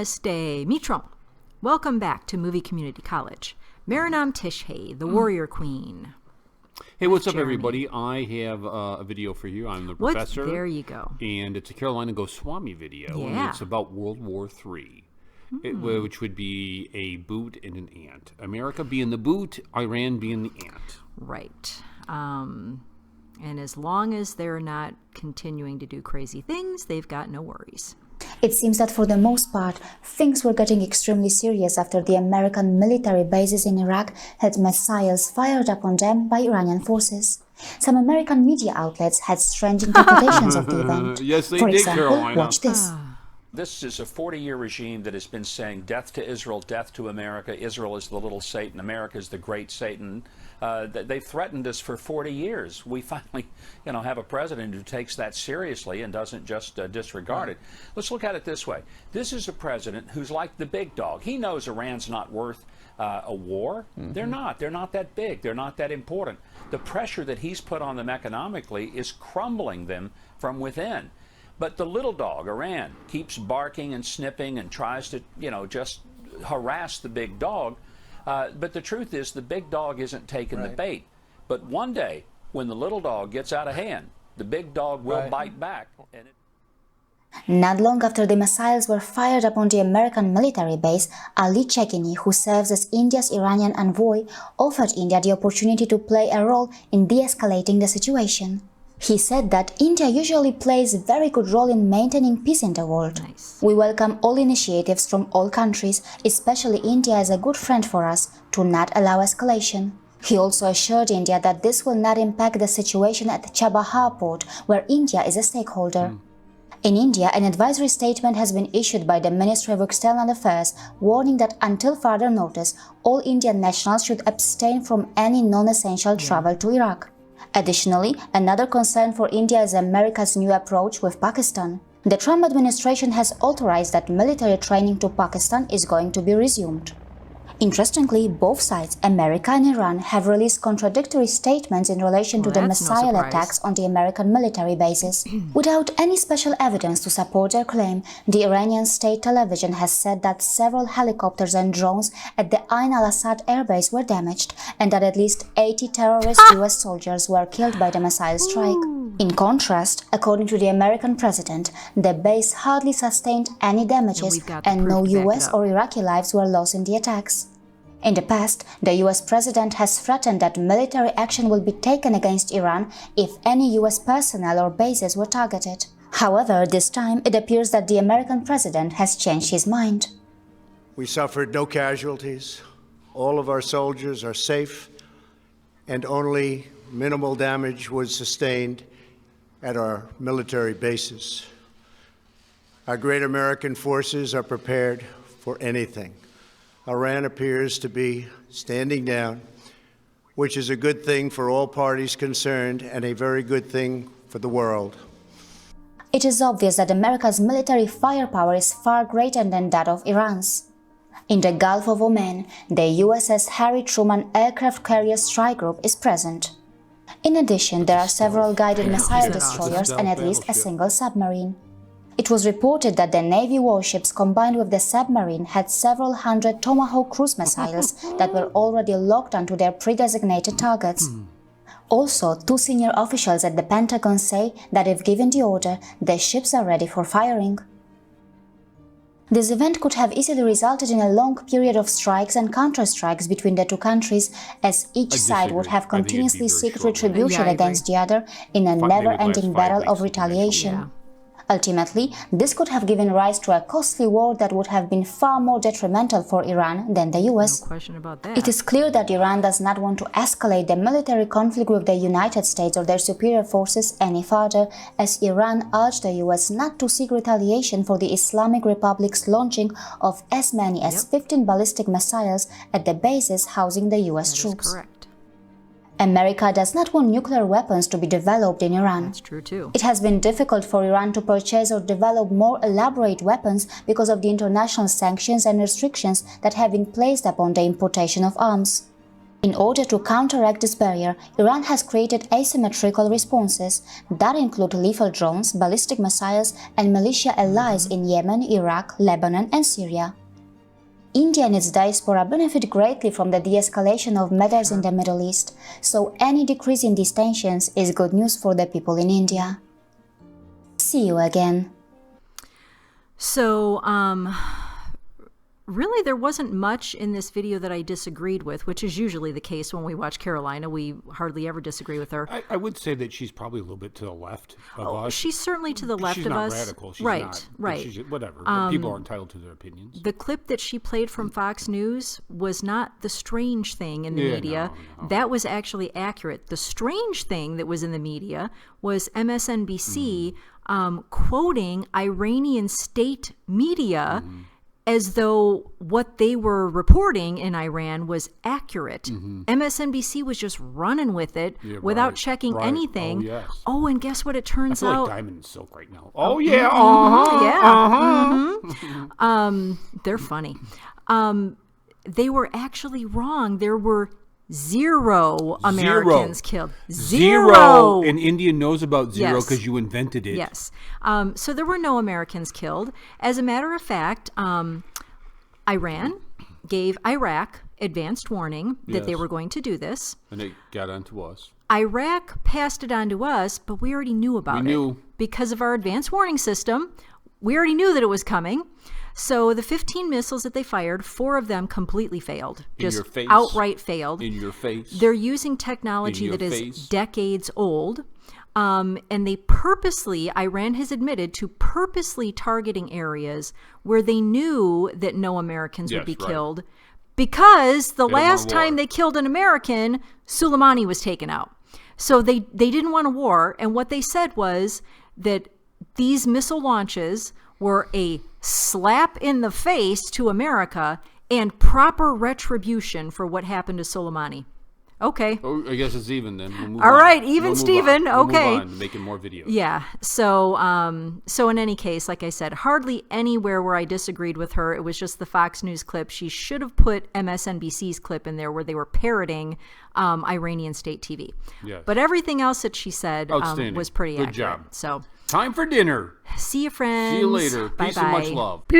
Namaste, Mitron. Welcome back to Movie Community College. Marinam Tishhay, the Warrior Queen. Hey, what's up, everybody? I have a video for you. I'm the professor. There you go. And it's a Karolina Goswami video. Yeah. And it's about World War III, which would be a boot and an ant. America being the boot, Iran being the ant. Right. And as long as they're not continuing to do crazy things, they've got no worries. It seems that for the most part, things were getting extremely serious after the American military bases in Iraq had missiles fired upon them by Iranian forces. Some American media outlets had strange interpretations of the event. Yes, they For did, example, Carolina. watch this. This is a 40-year regime that has been saying death to Israel, death to America. Israel is the little Satan. America is the great Satan. They've threatened us for 40 years. We finally, have a president who takes that seriously and doesn't just disregard it. Let's look at it this way. This is a president who's like the big dog. He knows Iran's not worth a war. They're not. They're not that big. They're not that important. The pressure that he's put on them economically is crumbling them from within. But the little dog, Iran, keeps barking and snipping and tries to, just harass the big dog. But the truth is the big dog isn't taking the bait. But one day, when the little dog gets out of hand, the big dog will bite back. Not long after the missiles were fired upon the American military base, Ali Chekini, who serves as India's Iranian envoy, offered India the opportunity to play a role in de-escalating the situation. He said that India usually plays a very good role in maintaining peace in the world. Nice. We welcome all initiatives from all countries, especially India as a good friend for us, to not allow escalation. He also assured India that this will not impact the situation at Chabahar port, where India is a stakeholder. In India, an advisory statement has been issued by the Ministry of External Affairs, warning that until further notice, all Indian nationals should abstain from any non-essential travel to Iraq. Additionally, another concern for India is America's new approach with Pakistan. The Trump administration has authorized that military training to Pakistan is going to be resumed. Interestingly, both sides, America and Iran, have released contradictory statements in relation to the missile attacks on the American military bases. Without any special evidence to support their claim, the Iranian state television has said that several helicopters and drones at the Ain al-Assad airbase were damaged and that at least 80 terrorist US soldiers were killed by the missile strike. In contrast, according to the American president, the base hardly sustained any damages and no US or Iraqi lives were lost in the attacks. In the past, the US president has threatened that military action will be taken against Iran if any US personnel or bases were targeted. However, this time it appears that the American president has changed his mind. We suffered no casualties. All of our soldiers are safe, and only minimal damage was sustained at our military bases. Our great American forces are prepared for anything. Iran appears to be standing down, which is a good thing for all parties concerned and a very good thing for the world. It is obvious that America's military firepower is far greater than that of Iran's. In the Gulf of Oman, the USS Harry Truman aircraft carrier strike group is present. In addition, there are several guided missile destroyers and at least a single submarine. It was reported that the Navy warships combined with the submarine had several hundred Tomahawk cruise missiles that were already locked onto their pre-designated targets. Also, 2 senior officials at the Pentagon say that if given the order, the ships are ready for firing. This event could have easily resulted in a long period of strikes and counter-strikes between the two countries, as each side would have continuously sought retribution against the other in a never-ending battle of retaliation. Ultimately, this could have given rise to a costly war that would have been far more detrimental for Iran than the US. No question about that. It is clear that Iran does not want to escalate the military conflict with the United States or their superior forces any further, as Iran urged the US not to seek retaliation for the Islamic Republic's launching of as many as 15 ballistic missiles at the bases housing the US troops. Correct. America does not want nuclear weapons to be developed in Iran. That's true too. It has been difficult for Iran to purchase or develop more elaborate weapons because of the international sanctions and restrictions that have been placed upon the importation of arms. In order to counteract this barrier, Iran has created asymmetrical responses that include lethal drones, ballistic missiles, and militia allies in Yemen, Iraq, Lebanon, and Syria. India and its diaspora benefit greatly from the de-escalation of matters in the Middle East, so any decrease in these tensions is good news for the people in India. See you again. So, really, there wasn't much in this video that I disagreed with, which is usually the case when we watch Karolina. We hardly ever disagree with her. I would say that she's probably a little bit to the left of us. She's certainly to the left she's of not us. Radical. She's right, not, right. She's, whatever. People are entitled to their opinions. The clip that she played from Fox News was not the strange thing in the Yeah, media. no. That was actually accurate. The strange thing that was in the media was MSNBC quoting Iranian state media as though what they were reporting in Iran was accurate. MSNBC was just running with it without checking anything. Oh, yes. Oh, and guess what? It I turns feel out like Diamond and Silk right now. Oh, yeah. they're funny. They were actually wrong. There were zero Americans killed. Zero. And India knows about zero Yes. because you invented it. Yes. So there were no Americans killed. As a matter of fact, Iran gave Iraq advanced warning that they Yes. were going to do this. And it got onto us. Iraq passed it on to us, but we already knew about We it. knew. Because of our advanced warning system, we already knew that it was coming. So the 15 missiles that they fired, 4 of them completely failed. In Just your face. outright failed. In your face. They're using technology In your that is face. decades old. And they purposely, Iran has admitted to purposely targeting areas where they knew that no Americans would Yes, be right. killed, because the They don't last want a war. time they killed an American, Soleimani was taken out. So they didn't want a war. And what they said was that these missile launches were a slap in the face to America and proper retribution for what happened to Soleimani. Okay. Oh, I guess it's even then. We'll move All on. right, even We'll move Steven, on. We'll okay. Move on to making more videos. Yeah. So in any case, like I said, hardly anywhere where I disagreed with her. It was just the Fox News clip. She should have put MSNBC's clip in there where they were parroting Iranian state TV. Yes. But everything else that she said Outstanding. was pretty Good accurate. job. So Time for dinner. see you, friends. See you later. Peace and much love. Bye.